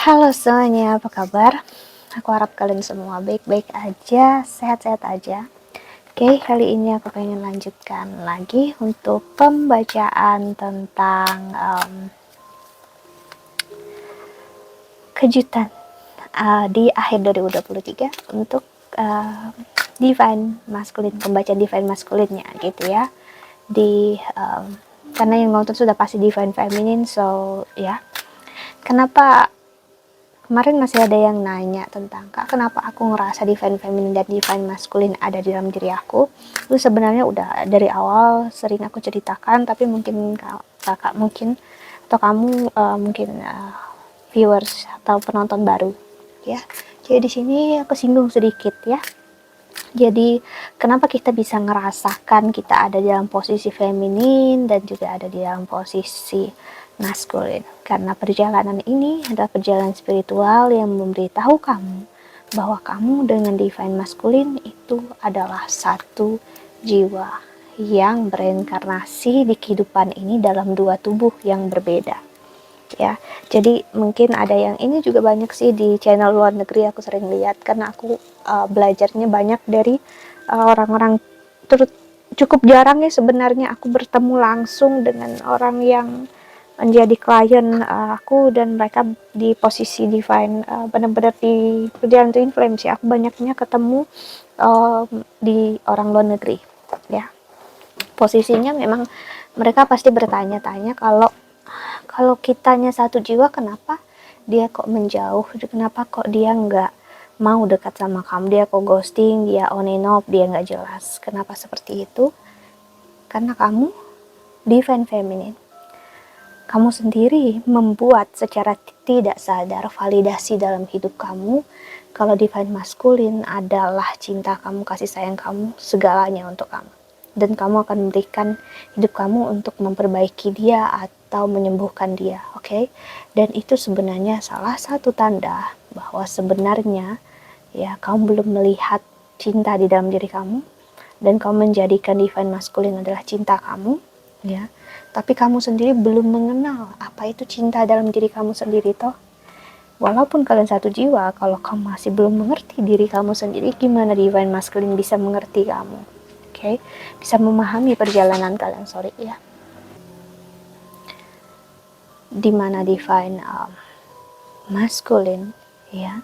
Halo semuanya, apa kabar? Aku harap kalian semua baik-baik aja, sehat-sehat aja. Oke, kali ini aku pengen lanjutkan lagi untuk pembacaan tentang kejutan di akhir 2023 untuk divine masculine, pembacaan divine masculine-nya gitu ya. Karena yang nonton sudah pasti divine feminine, so ya. Kenapa kemarin masih ada yang nanya tentang, Kak, kenapa aku ngerasa divine feminine dan divine masculine ada di dalam diri aku. Itu sebenarnya udah dari awal sering aku ceritakan, tapi mungkin kakak mungkin atau kamu mungkin viewers atau penonton baru ya. Jadi di sini aku singgung sedikit ya. Jadi kenapa kita bisa ngerasakan kita ada dalam posisi feminin dan juga ada di dalam posisi maskulin, karena perjalanan ini adalah perjalanan spiritual yang memberitahu kamu bahwa kamu dengan divine maskulin itu adalah satu jiwa yang bereinkarnasi di kehidupan ini dalam dua tubuh yang berbeda ya. Jadi mungkin ada yang ini juga banyak sih di channel luar negeri, aku sering lihat karena aku belajarnya banyak dari orang-orang. Cukup jarang ya sebenarnya aku bertemu langsung dengan orang yang menjadi klien aku dan mereka di posisi divine, benar-benar di perjalanan twin flame sih. Aku banyaknya ketemu di orang luar negeri ya. Posisinya memang mereka pasti bertanya-tanya, kalau kitanya satu jiwa, kenapa dia kok menjauh, kenapa kok dia nggak mau dekat sama kamu, dia kok ghosting, dia on and off, dia nggak jelas. Kenapa seperti itu? Karena kamu divine feminine, kamu sendiri membuat secara tidak sadar validasi dalam hidup kamu kalau divine masculine adalah cinta kamu, kasih sayang kamu, segalanya untuk kamu. Dan kamu akan memberikan hidup kamu untuk memperbaiki dia atau menyembuhkan dia, oke? Dan itu sebenarnya salah satu tanda bahwa sebenarnya ya kamu belum melihat cinta di dalam diri kamu, dan kamu menjadikan divine masculine adalah cinta kamu ya, tapi kamu sendiri belum mengenal apa itu cinta dalam diri kamu sendiri toh. Walaupun kalian satu jiwa, kalau kamu masih belum mengerti diri kamu sendiri, gimana divine masculine bisa mengerti kamu? Oke, bisa memahami perjalanan kalian, sorry ya. Dimana divine masculine ya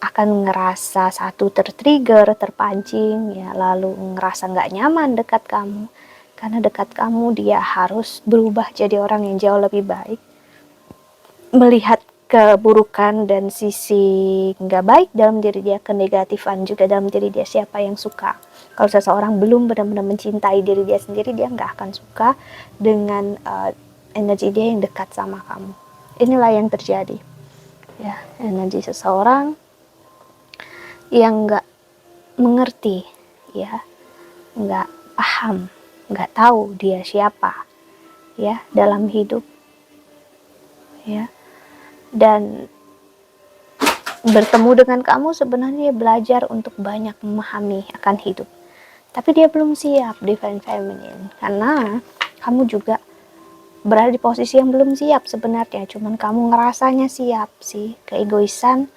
akan ngerasa satu tertrigger, terpancing ya, lalu ngerasa nggak nyaman dekat kamu. Karena dekat kamu dia harus berubah jadi orang yang jauh lebih baik, melihat keburukan dan sisi nggak baik dalam diri dia, kenegatifan juga dalam diri dia. Siapa yang suka? Kalau seseorang belum benar-benar mencintai diri dia sendiri, dia nggak akan suka dengan energi dia yang dekat sama kamu. Inilah yang terjadi ya, energi seseorang yang nggak mengerti ya, nggak paham, nggak tahu dia siapa ya dalam hidup ya, dan bertemu dengan kamu sebenarnya belajar untuk banyak memahami akan hidup, tapi dia belum siap divine feminine, karena kamu juga berada di posisi yang belum siap sebenarnya, cuman kamu ngerasanya siap sih. Keegoisan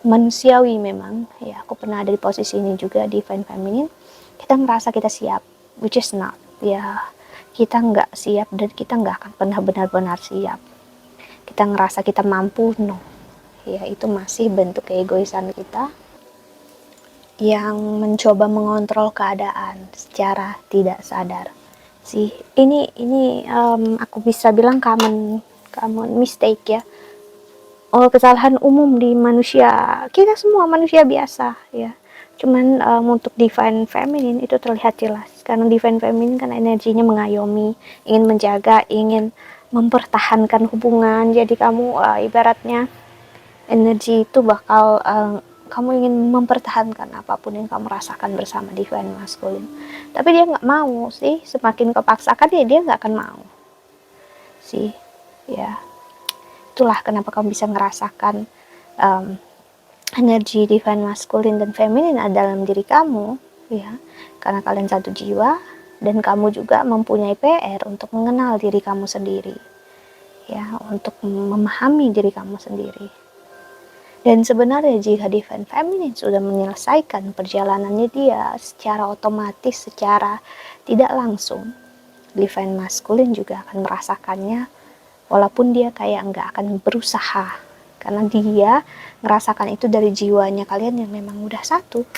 manusiawi memang ya, aku pernah ada di posisi ini juga, divine feminine. Kita ngerasa kita siap, which is not ya. Kita nggak siap dan kita nggak akan pernah benar-benar siap. Kita ngerasa kita mampu, no ya, itu masih bentuk keegoisan kita yang mencoba mengontrol keadaan secara tidak sadar sih. Ini aku bisa bilang common mistake ya, kesalahan umum di manusia, kita semua manusia biasa ya. Cuman untuk divine feminine itu terlihat jelas, karena divine feminine kan energinya mengayomi, ingin menjaga, ingin mempertahankan hubungan. Jadi kamu ibaratnya energi itu bakal kamu ingin mempertahankan apapun yang kamu rasakan bersama divine masculine. Tapi dia nggak mau sih, semakin kau paksakan dia nggak akan mau sih ya. Itulah kenapa kamu bisa ngerasakan energi divine masculine dan feminine ada dalam diri kamu ya, karena kalian satu jiwa dan kamu juga mempunyai PR untuk mengenal diri kamu sendiri ya, untuk memahami diri kamu sendiri. Dan sebenarnya jika divine feminine sudah menyelesaikan perjalanannya dia secara otomatis, secara tidak langsung, divine masculine juga akan merasakannya, walaupun dia kayak nggak akan berusaha, karena dia merasakan itu dari jiwanya kalian yang memang udah satu,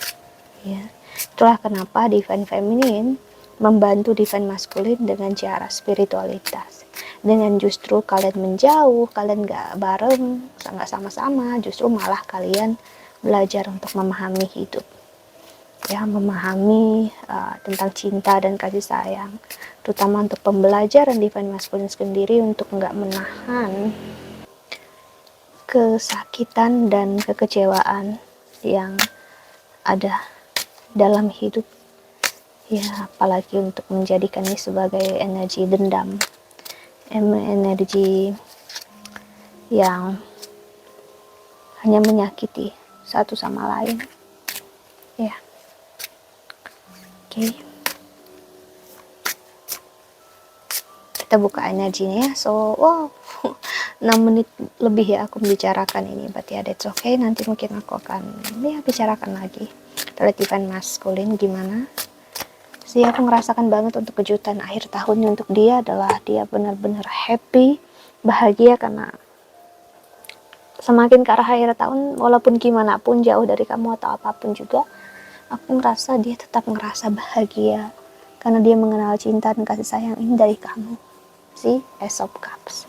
ya. Itulah kenapa divine feminine membantu divine masculine dengan cara spiritualitas. Dengan justru kalian menjauh, kalian gak bareng, nggak sama-sama, justru malah kalian belajar untuk memahami hidup, ya, memahami tentang cinta dan kasih sayang, terutama untuk pembelajaran divine masculine sendiri, untuk nggak menahan kesakitan dan kekecewaan yang ada dalam hidup, ya, apalagi untuk menjadikannya sebagai energi dendam, energi yang hanya menyakiti satu sama lain, ya. Oke, kita buka energinya ya. So wow, 6 menit lebih ya aku membicarakan ini, berarti ya that's okay. Nanti mungkin aku akan ya bicarakan lagi terhadap divine masculine gimana sih. Aku ngerasakan banget untuk kejutan akhir tahunnya untuk dia adalah dia benar-benar happy, bahagia, karena semakin ke arah akhir tahun, walaupun gimana pun jauh dari kamu atau apapun juga, aku ngerasa dia tetap ngerasa bahagia karena dia mengenal cinta dan kasih sayang ini dari kamu, si Ace of Cups.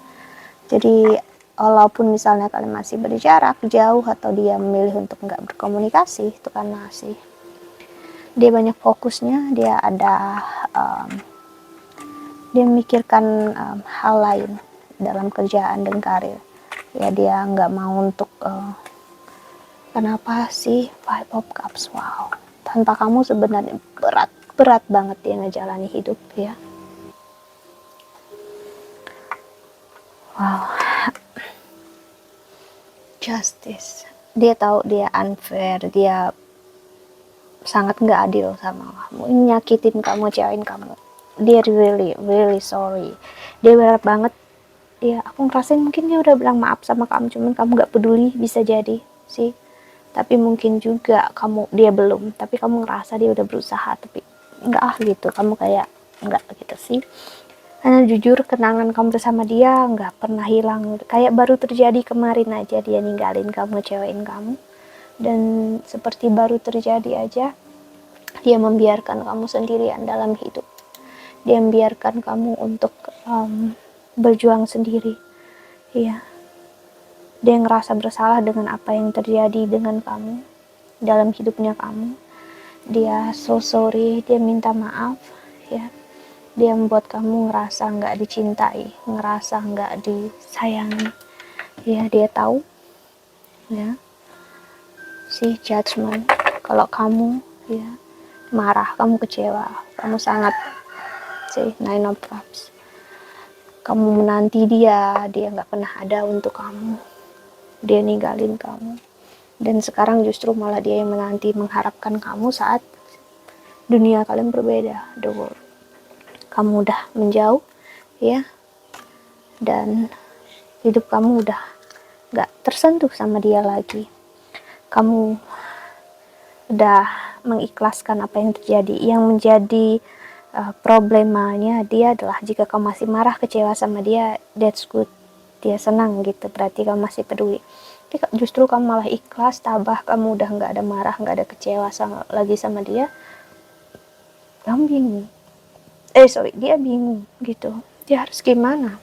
Jadi walaupun misalnya kalian masih berjarak jauh atau dia memilih untuk nggak berkomunikasi, itu karena sih dia banyak fokusnya, dia ada dia memikirkan hal lain dalam kerjaan dan karir, ya. Dia nggak mau untuk kenapa sih Five of Cups, wow, tanpa kamu sebenarnya berat banget dia ngejalani hidup, ya. Wow, justice, dia tahu dia unfair, dia sangat nggak adil sama kamu, nyakitin kamu, cewek kamu. Dia really sorry, dia berat banget, ya. Aku ngerasain mungkin dia udah bilang maaf sama kamu, cuman kamu nggak peduli, bisa jadi sih. Tapi mungkin juga dia belum, tapi kamu ngerasa dia udah berusaha, tapi enggak gitu, kamu kayak enggak gitu sih. Karena jujur kenangan kamu bersama dia nggak pernah hilang, kayak baru terjadi kemarin aja dia ninggalin kamu, ngecewain kamu, dan seperti baru terjadi aja dia membiarkan kamu sendirian dalam hidup. Dia membiarkan kamu untuk berjuang sendiri, ya. Dia ngerasa bersalah dengan apa yang terjadi dengan kamu dalam hidupnya kamu. Dia so sorry, dia minta maaf, ya. Dia membuat kamu ngerasa nggak dicintai, ngerasa nggak disayangi, ya. Dia tahu, ya, si judgment. Kalau kamu, ya, marah, kamu kecewa, kamu sangat si Nine of Cups, kamu menanti dia nggak pernah ada untuk kamu, dia ninggalin kamu, dan sekarang justru malah dia yang menanti, mengharapkan kamu saat dunia kalian berbeda, the world. Kamu udah menjauh, ya, dan hidup kamu udah gak tersentuh sama dia lagi. Kamu udah mengikhlaskan apa yang terjadi. Yang menjadi problemanya dia adalah jika kamu masih marah, kecewa sama dia, that's good, dia senang gitu, berarti kamu masih peduli. Tapi justru kamu malah ikhlas, tabah, kamu udah gak ada marah, gak ada kecewa lagi sama dia, kamu bingung. Dia bingung gitu, dia harus gimana.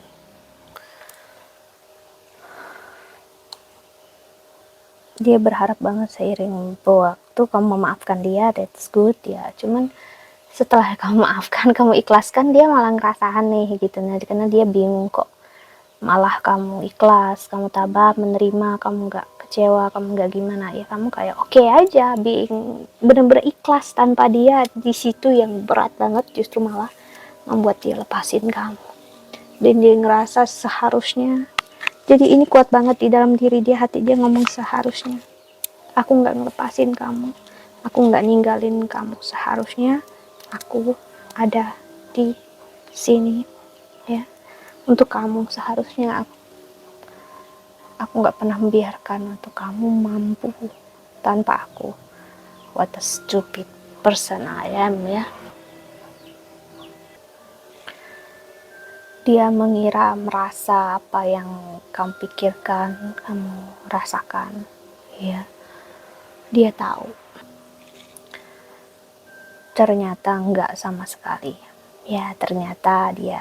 Dia berharap banget seiring waktu kamu memaafkan dia, that's good, ya. Cuman setelah kamu maafkan, kamu ikhlaskan, dia malah ngerasa aneh gitu, nah, karena dia bingung kok malah kamu ikhlas, kamu tabah, menerima, kamu gak kecewa, kamu gak gimana, ya. Kamu kayak oke aja, bener-bener ikhlas tanpa dia. Di situ yang berat banget justru malah membuat dia lepasin kamu, dan dia ngerasa seharusnya. Jadi ini kuat banget di dalam diri dia, hati dia ngomong seharusnya aku nggak ngelepasin kamu, aku nggak ninggalin kamu, seharusnya aku ada di sini, ya. untuk kamu. Seharusnya aku nggak pernah membiarkan untuk kamu mampu tanpa aku. What a stupid person I am, ya. Dia mengira merasa apa yang kamu pikirkan, kamu rasakan, ya. Dia tahu. Ternyata enggak sama sekali. Ya, ternyata dia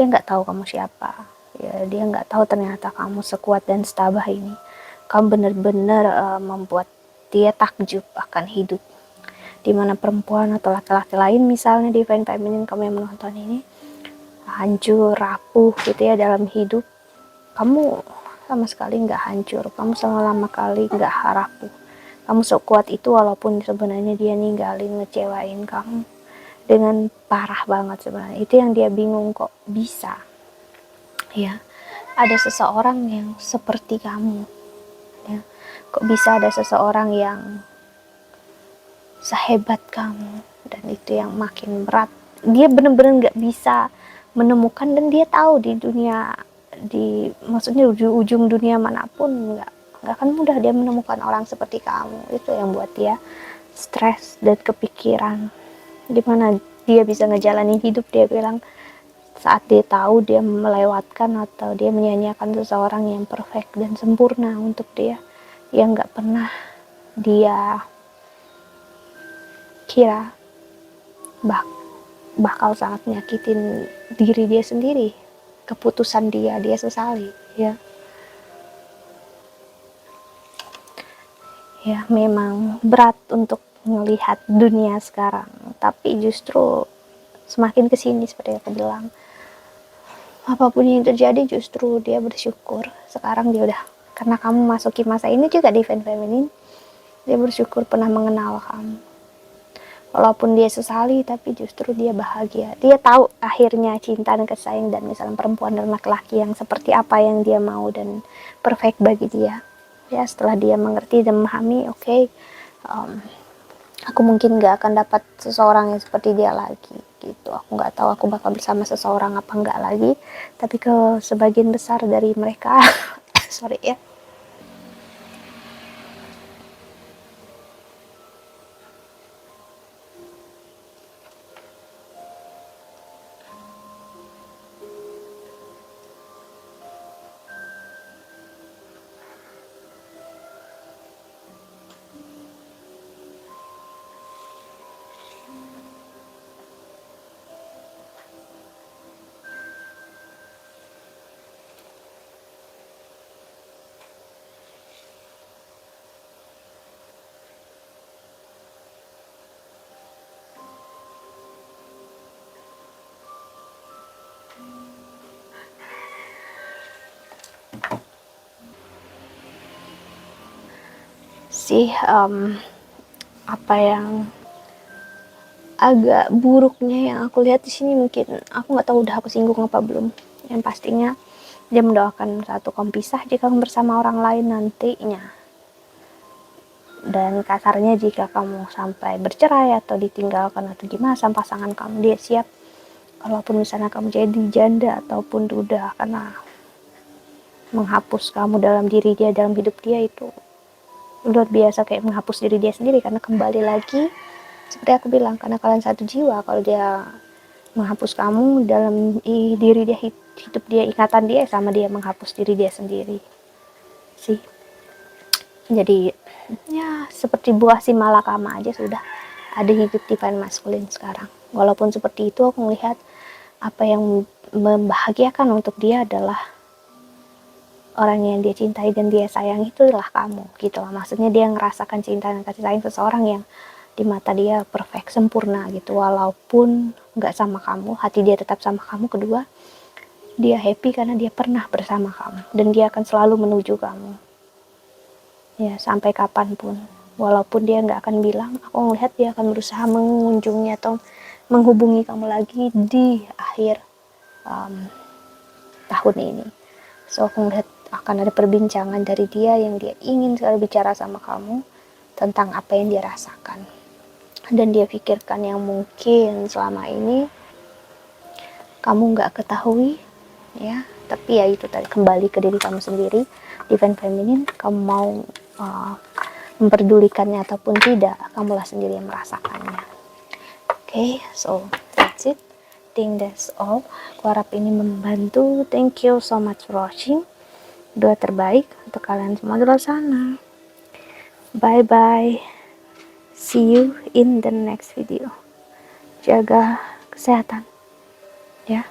nggak tahu kamu siapa. Ya, dia nggak tahu ternyata kamu sekuat dan setabah ini. Kamu benar-benar membuat dia takjub akan hidup. Dimana perempuan atau laki-laki lain misalnya di Divine Feminine kamu yang menonton ini hancur, rapuh gitu ya dalam hidup, kamu sama sekali nggak hancur, kamu selama kali nggak rapuh, kamu sekuat itu walaupun sebenarnya dia ninggalin, ngecewain kamu dengan parah banget sebenarnya. Itu yang dia bingung, kok bisa ya ada seseorang yang seperti kamu, ya kok bisa ada seseorang yang sehebat kamu. Dan itu yang makin berat, dia bener-bener nggak bisa menemukan. Dan dia tahu di dunia, maksudnya di ujung dunia manapun nggak akan mudah dia menemukan orang seperti kamu. Itu yang buat dia stres dan kepikiran gimana dia bisa ngejalanin hidup. Dia bilang saat dia tahu dia melewatkan atau dia menyanyiakan seseorang yang perfect dan sempurna untuk dia, yang nggak pernah dia kira bakal sangat nyakitin diri dia sendiri. Keputusan dia sesali, ya. Ya, memang berat untuk melihat dunia sekarang, tapi justru semakin kesini seperti yang aku bilang, apapun yang terjadi justru dia bersyukur. Sekarang dia udah, karena kamu masuki masa ini juga di Divine Feminine, dia bersyukur pernah mengenal kamu. Walaupun dia sesali, tapi justru dia bahagia. Dia tahu akhirnya cinta dan kasih sayang dan misalnya perempuan dan laki-laki yang seperti apa yang dia mau dan perfect bagi dia. Ya, setelah dia mengerti dan memahami, oke, aku mungkin gak akan dapat seseorang yang seperti dia lagi gitu. Aku nggak tahu aku bakal bersama seseorang apa enggak lagi, tapi ke sebagian besar dari mereka sorry ya, sih apa yang agak buruknya yang aku lihat di sini, mungkin aku nggak tahu udah aku singgung apa belum. Yang pastinya dia mendoakan satu kamu pisah jika kamu bersama orang lain nantinya. Dan kasarnya jika kamu sampai bercerai atau ditinggalkan atau gimana sama pasangan kamu, dia siap kalaupun misalnya kamu jadi janda ataupun duda, karena menghapus kamu dalam diri dia, dalam hidup dia, itu luar biasa, kayak menghapus diri dia sendiri. Karena kembali lagi seperti aku bilang, karena kalian satu jiwa. Kalau dia menghapus kamu dalam diri dia, hidup dia, ingatan dia, sama dia menghapus diri dia sendiri sih. Jadi ya seperti buah si malakama aja sudah ada hidup divine masculine sekarang. Walaupun seperti itu, aku melihat apa yang membahagiakan untuk dia adalah orang yang dia cintai dan dia sayang itulah kamu gitu lah. Maksudnya dia ngerasakan cinta dan kasih sayang seseorang yang di mata dia perfect, sempurna gitu. Walaupun nggak sama kamu, hati dia tetap sama kamu. Kedua, dia happy karena dia pernah bersama kamu dan dia akan selalu menuju kamu ya sampai kapanpun. Walaupun dia nggak akan bilang, aku melihat dia akan berusaha mengunjungi atau menghubungi kamu lagi di akhir tahun ini. So aku melihat akan ada perbincangan dari dia yang dia ingin sekali bicara sama kamu tentang apa yang dia rasakan. dan dia pikirkan yang mungkin selama ini kamu nggak ketahui, ya. Tapi ya itu tadi, kembali ke diri kamu sendiri. Divine Feminine, kamu mau memperdulikannya ataupun tidak, kamulah sendiri yang merasakannya. Okay, so that's it. Think that's all. Aku harap ini membantu. Thank you so much for watching. Doa terbaik untuk kalian semua di luar sana. Bye bye. See you in the next video. Jaga kesehatan, ya.